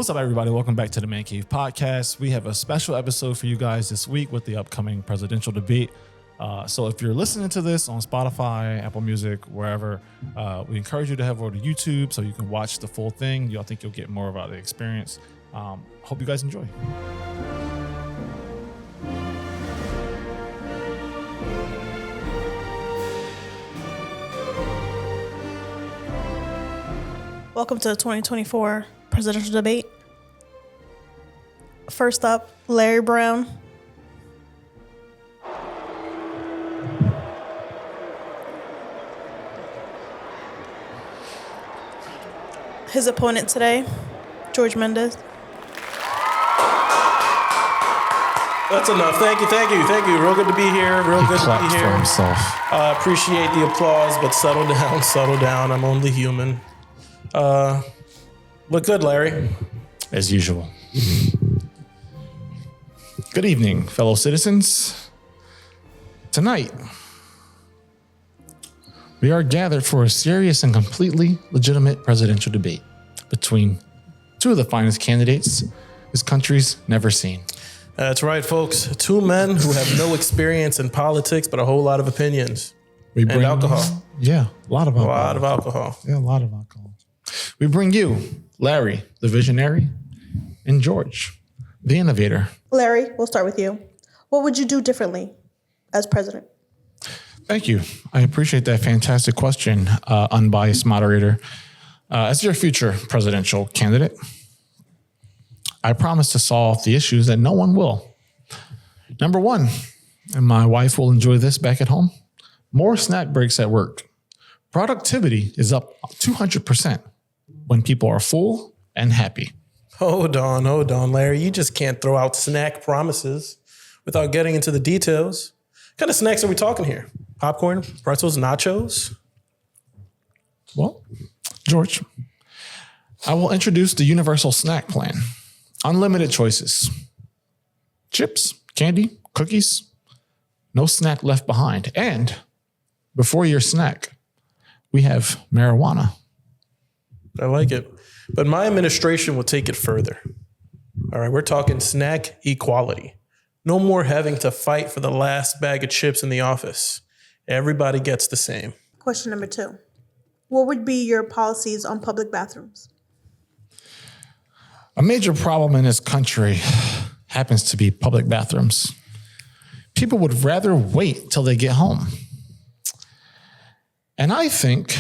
What's up, everybody? Welcome back to the Man Cave Podcast. We have a special episode for you guys this week with the upcoming presidential debate. So if you're listening to this on Spotify, Apple Music, wherever, we encourage you to head over to YouTube so you can watch the full thing. I think you'll get more about the experience. Hope you guys enjoy. Welcome to the 2024 presidential debate. First up, Larry Brown. His opponent today, George Mendez. That's enough. Thank you. Real good to be here. He clapped for himself. Appreciate the applause, but settle down. I'm only human. Look good, Larry. As usual. Good evening, fellow citizens. Tonight, we are gathered for a serious and completely legitimate presidential debate between two of the finest candidates this country's never seen. That's right, folks. Two men who have no experience in politics, but a whole lot of opinions. And alcohol. Yeah, a lot of alcohol. Yeah, a lot of alcohol. We bring you Larry, the visionary, and George, the innovator. Larry, we'll start with you. What would you do differently as president? Thank you. I appreciate that fantastic question, unbiased moderator. As your future presidential candidate, I promise to solve the issues that no one will. Number one, and my wife will enjoy this back at home, more snack breaks at work. Productivity is up 200% when people are full and happy. Hold on, Larry. You just can't throw out snack promises without getting into the details. What kind of snacks are we talking here? Popcorn, pretzels, nachos? Well, George, I will introduce the universal snack plan. Unlimited choices. Chips, candy, cookies, no snack left behind. And before your snack, we have marijuana. I like it. But my administration will take it further. All right, we're talking snack equality. No more having to fight for the last bag of chips in the office. Everybody gets the same. Question number 2. What would be your policies on public bathrooms? A major problem in this country happens to be public bathrooms. People would rather wait till they get home. And I think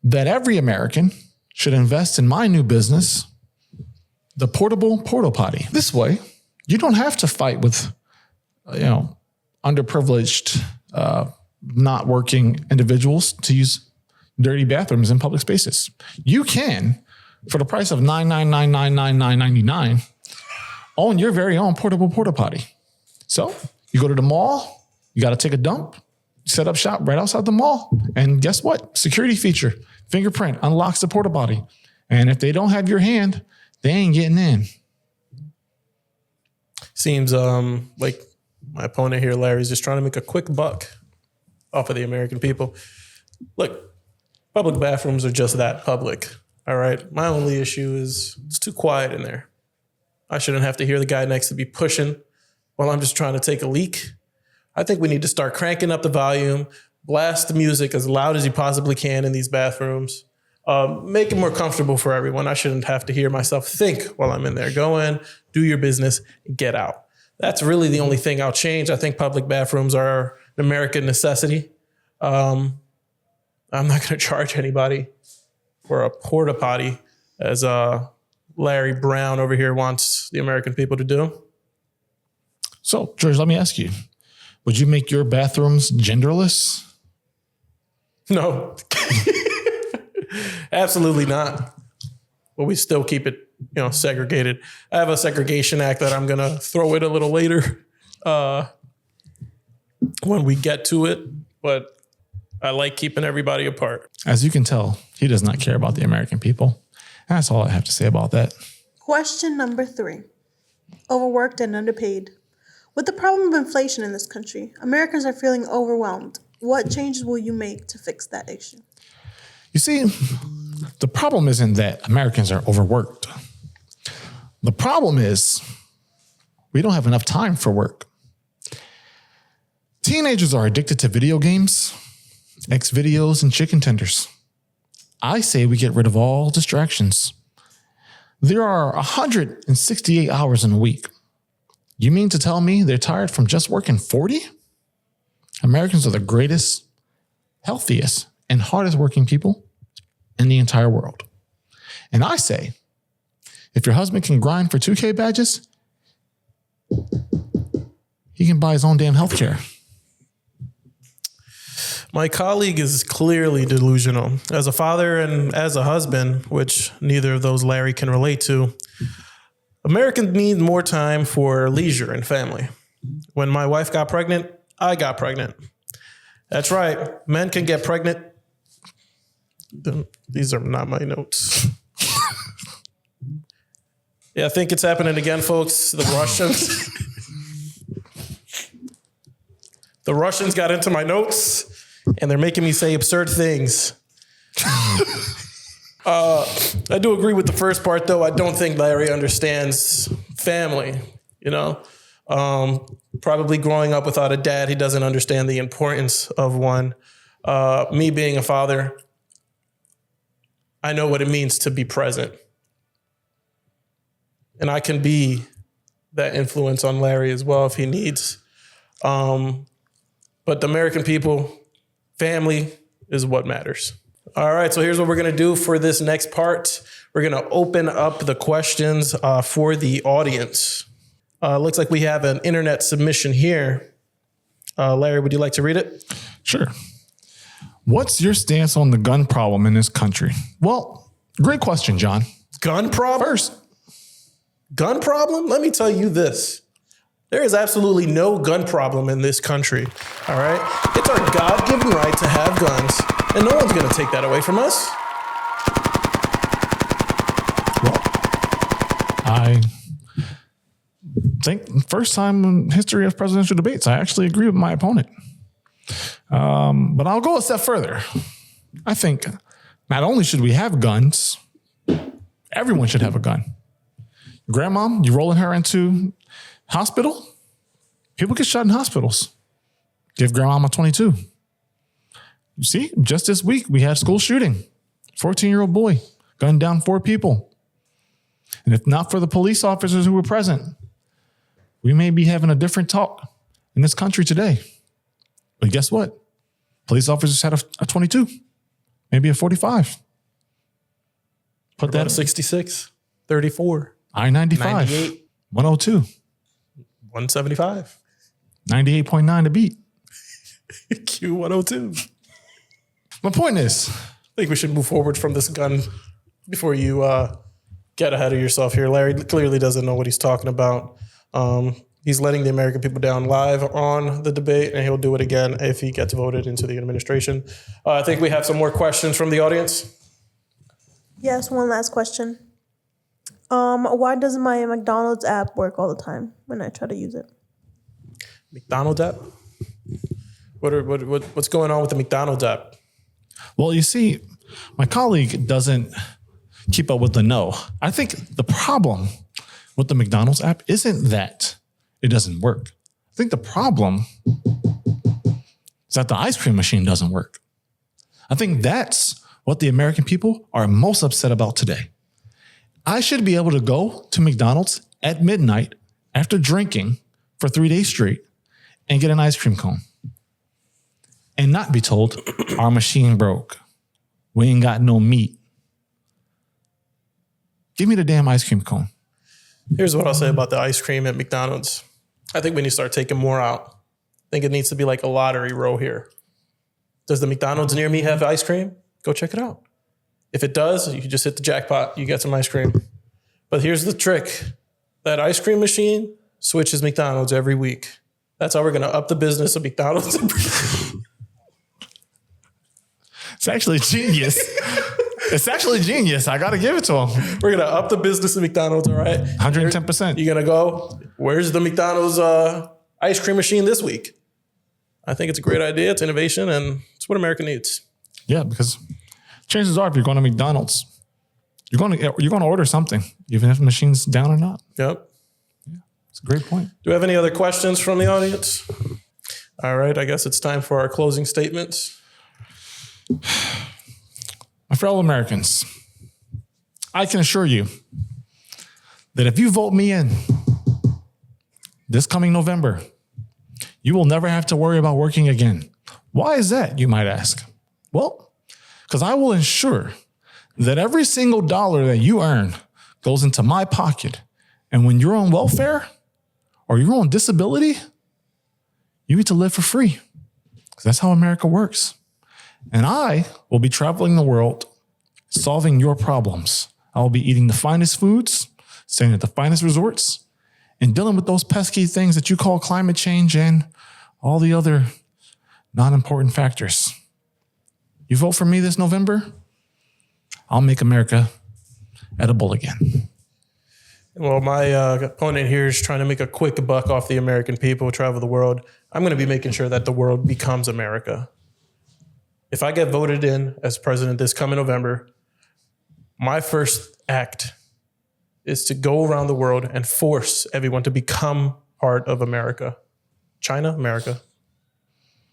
that every American should invest in my new business, the portable porta potty. This way, you don't have to fight with, underprivileged, not working individuals to use dirty bathrooms in public spaces. You can, for the price of $999,999, own your very own portable porta potty. So you go to the mall, you got to take a dump, set up shop right outside the mall, and guess what? Security feature, fingerprint unlocks the porta potty. And if they don't have your hand, they ain't getting in. Seems like my opponent here, Larry, is just trying to make a quick buck off of the American people. Look, public bathrooms are just that, public. All right. My only issue is it's too quiet in there. I shouldn't have to hear the guy next to me pushing while I'm just trying to take a leak. I think we need to start cranking up the volume, blast the music as loud as you possibly can in these bathrooms. Make it more comfortable for everyone. I shouldn't have to hear myself think while I'm in there. Go in, do your business, get out. That's really the only thing I'll change. I think public bathrooms are an American necessity. I'm not going to charge anybody for a porta potty, as Larry Brown over here wants the American people to do. So, George, let me ask you, would you make your bathrooms genderless? No. Absolutely not. But we still keep it, segregated. I have a segregation act that I'm going to throw in a little later when we get to it. But I like keeping everybody apart. As you can tell, he does not care about the American people. And that's all I have to say about that. Question number 3. Overworked and underpaid. With the problem of inflation in this country, Americans are feeling overwhelmed. What changes will you make to fix that issue? You see, the problem isn't that Americans are overworked. The problem is we don't have enough time for work. Teenagers are addicted to video games, X videos, and chicken tenders. I say we get rid of all distractions. There are 168 hours in a week. You mean to tell me they're tired from just working 40? Americans are the greatest, healthiest, and hardest working people in the entire world. And I say, if your husband can grind for 2K badges, he can buy his own damn healthcare. My colleague is clearly delusional. As a father and as a husband, which neither of those Larry can relate to, Americans need more time for leisure and family. When my wife got pregnant, I got pregnant. That's right. Men can get pregnant. These are not my notes. Yeah, I think it's happening again, folks. The Russians got into my notes, and they're making me say absurd things. I do agree with the first part, though. I don't think Larry understands family, you know? Probably growing up without a dad, he doesn't understand the importance of one. Me being a father, I know what it means to be present. And I can be that influence on Larry as well if he needs. But the American people, family is what matters. All right, so here's what we're going to do for this next part. We're going to open up the questions for the audience. Looks like we have an internet submission here. Larry, would you like to read it? Sure. What's your stance on the gun problem in this country? Well, great question, John. Gun problem? First, gun problem? Let me tell you this. There is absolutely no gun problem in this country, all right? It's our God-given right to have guns, and no one's going to take that away from us. well, I think first time in history of presidential debates, I actually agree with my opponent. But I'll go a step further. I think not only should we have guns, everyone should have a gun. Grandma, you rolling her into hospital? People get shot in hospitals. Give grandma a 22. You see, just this week, we had school shooting. 14-year-old boy gunned down 4 people. And if not for the police officers who were present, we may be having a different talk in this country today. But guess what? Police officers had a 22, maybe a 45. Put that at 66, 34, I-95, 98, 102, 175, 98.9 to beat. Q102. My point is, I think we should move forward from this gun before you get ahead of yourself here. Larry clearly doesn't know what he's talking about. He's letting the American people down live on the debate, and he'll do it again if he gets voted into the administration. I think we have some more questions from the audience. Yes, one last question. Why doesn't my McDonald's app work all the time when I try to use it? McDonald's app? What's going on with the McDonald's app? well, you see, my colleague doesn't keep up with the no. I think the problem with the McDonald's app isn't that it doesn't work. I think the problem is that the ice cream machine doesn't work. I think that's what the American people are most upset about today. I should be able to go to McDonald's at midnight after drinking for 3 days straight and get an ice cream cone and not be told our machine broke. We ain't got no meat. Give me the damn ice cream cone. Here's what I'll say about the ice cream at McDonald's. I think we need to start taking more out. I think it needs to be like a lottery row here. Does the McDonald's near me have ice cream? Go check it out. If it does, you can just hit the jackpot. You get some ice cream. But here's the trick. That ice cream machine switches McDonald's every week. That's how we're going to up the business of McDonald's. It's actually genius. It's actually genius. I got to give it to him. We're going to up the business of McDonald's, all right? 110%. You're going to go, where's the McDonald's ice cream machine this week? I think it's a great idea. It's innovation, and it's what America needs. Yeah, because chances are if you're going to McDonald's, you're gonna order something, even if the machine's down or not. Yep. It's a great point. Do we have any other questions from the audience? All right, I guess it's time for our closing statements. My fellow Americans, I can assure you that if you vote me in this coming November, you will never have to worry about working again. Why is that, you might ask? Well, because I will ensure that every single dollar that you earn goes into my pocket. And when you're on welfare or you're on disability, you get to live for free. Because that's how America works. And I will be traveling the world, solving your problems. I will be eating the finest foods, staying at the finest resorts, and dealing with those pesky things that you call climate change and all the other non-important factors. You vote for me this November, I'll make America edible again. Well, my opponent here is trying to make a quick buck off the American people, travel the world. I'm going to be making sure that the world becomes America. If I get voted in as president this coming November, my first act is to go around the world and force everyone to become part of America. China, America.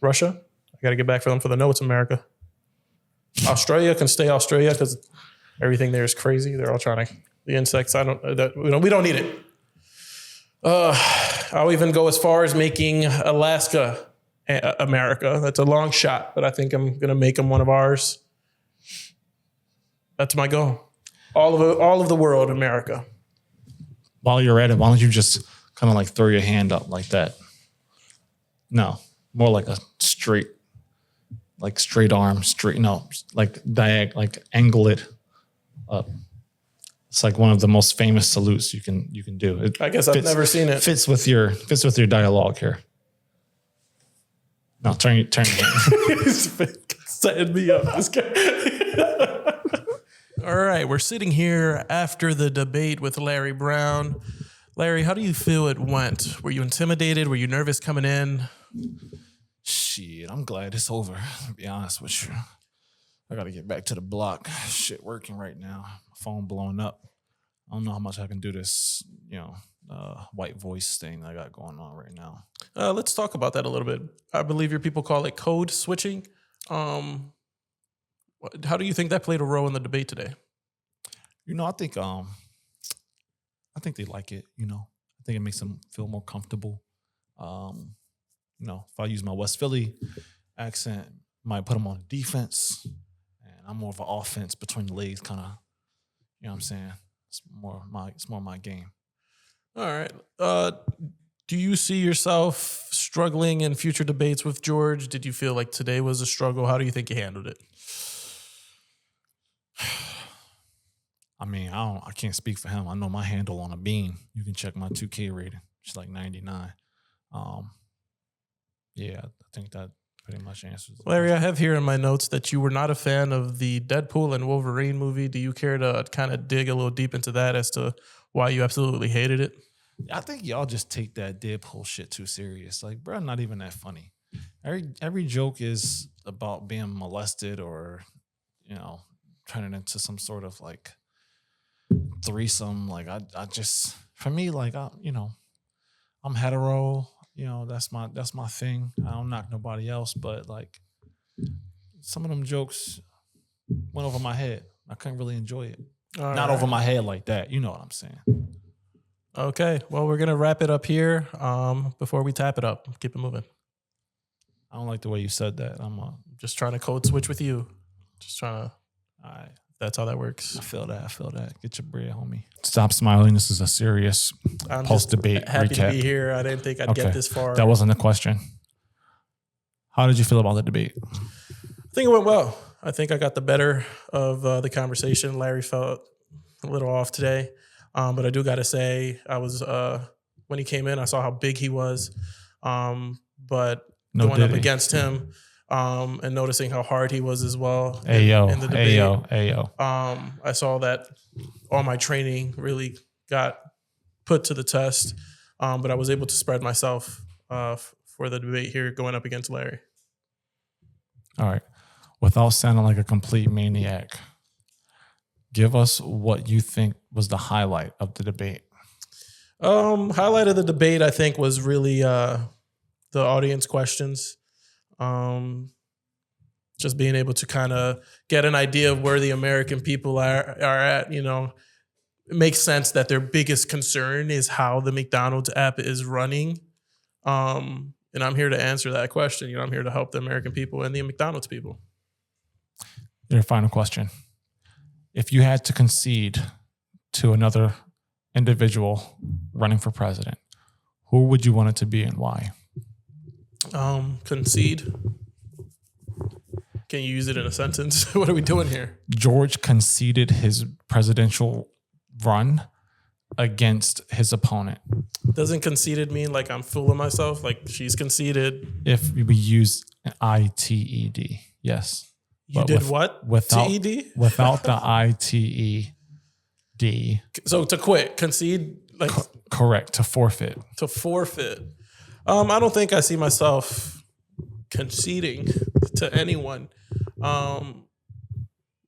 Russia, I got to get back for them for the no, it's America. Australia can stay Australia because everything there is crazy. They're all trying to, the insects, we don't need it. I'll even go as far as making Alaska America. That's a long shot, but I think I'm going to make them one of ours. That's my goal. All of the world, America. While you're at it, why don't you just kind of like throw your hand up like that? No, more like a straight arm, like angle it up. It's like one of the most famous salutes you can do. I guess I've never seen it. Fits with your dialogue here. No, turn your hand. He's setting me up. This guy. All right, we're sitting here after the debate with Larry Brown. Larry, how do you feel it went? Were you intimidated? Were you nervous coming in? Shit, I'm glad it's over, to be honest with you. I got to get back to the block. Shit working right now. My phone blowing up. I don't know how much I can do this, white voice thing that I got going on right now. Let's talk about that a little bit. I believe your people call it code switching. How do you think that played a role in the debate today? I think they like it. I think it makes them feel more comfortable. If I use my West Philly accent, might put them on defense, and I'm more of an offense between the legs kind of. You know what I'm saying? It's more my game. All right. Do you see yourself struggling in future debates with George? Did you feel like today was a struggle? How do you think you handled it? I mean, I can't speak for him. I know my handle on a beam. You can check my 2K rating. It's like 99. Yeah, I think that pretty much answers it. Larry, I have here in my notes that you were not a fan of the Deadpool and Wolverine movie. Do you care to kind of dig a little deep into that as to why you absolutely hated it? I think y'all just take that Deadpool shit too serious. Like, bro, not even that funny. Every joke is about being molested or, turning into some sort of like threesome. Like I just, for me, like I'm hetero. That's my thing. I don't knock nobody else, but like some of them jokes went over my head. I couldn't really enjoy it. Not over my head like that. You know what I'm saying? Okay. Well, we're gonna wrap it up here. Before we tap it up, keep it moving. I don't like the way you said that. I'm just trying to code switch with you. Just trying to. All right. That's how that works. I feel that. Get your bread, homie. Stop smiling. This is a serious post-debate happy recap. to be here. I didn't think I'd get this far. That wasn't the question. How did you feel about the debate? I think it went well. I think I got the better of the conversation. Larry felt a little off today. But I do got to say, I was when he came in, I saw how big he was. But going up against him, and noticing how hard he was as well in the debate. I saw that all my training really got put to the test, but I was able to spread myself for the debate here going up against Larry. All right. Without sounding like a complete maniac, Give us what you think was the highlight of the debate. Highlight of the debate, I think, was really the audience questions. Just being able to kind of get an idea of where the American people are at. You know, it makes sense that their biggest concern is how the McDonald's app is running. And I'm here to answer that question. You know, I'm here to help the American people and the McDonald's people. Your final question. If you had to concede to another individual running for president, who would you want it to be and why? Concede. Can you use it in a sentence? What are we doing here? George conceded his presidential run against his opponent. Doesn't conceded mean like I'm fooling myself? Like she's conceded. If we use an ITED, yes. You But did what? Without, TED? without the ITED. So to quit, concede, like Correct, to forfeit. to forfeit. I don't think I see myself conceding to anyone.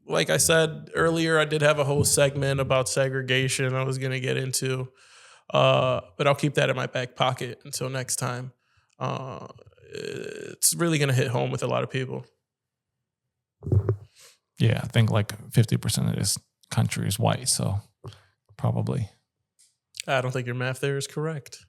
Like I said earlier, I did have a whole segment about segregation I was going to get into, but I'll keep that in my back pocket until next time. It's really going to hit home with a lot of people. Yeah, I think like 50% of this country is white, so probably. I don't think your math there is correct.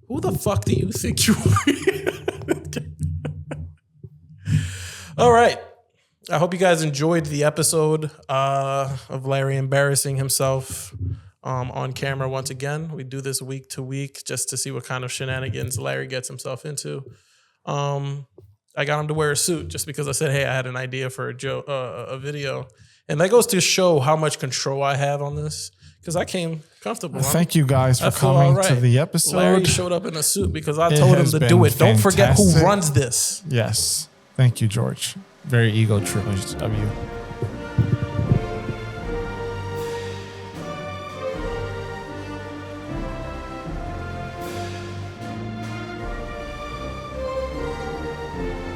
Who the fuck do you think you are? All right. I hope you guys enjoyed the episode of Larry embarrassing himself on camera once again. We do this week to week just to see what kind of shenanigans Larry gets himself into. I got him to wear a suit just because I said, hey, I had an idea for a video. And that goes to show how much control I have on this because I came comfortable. Thank you guys for coming to the episode. Larry showed up in a suit because I told him to do it. Don't forget who runs this. Yes. Thank you, George. Very ego tripped of you.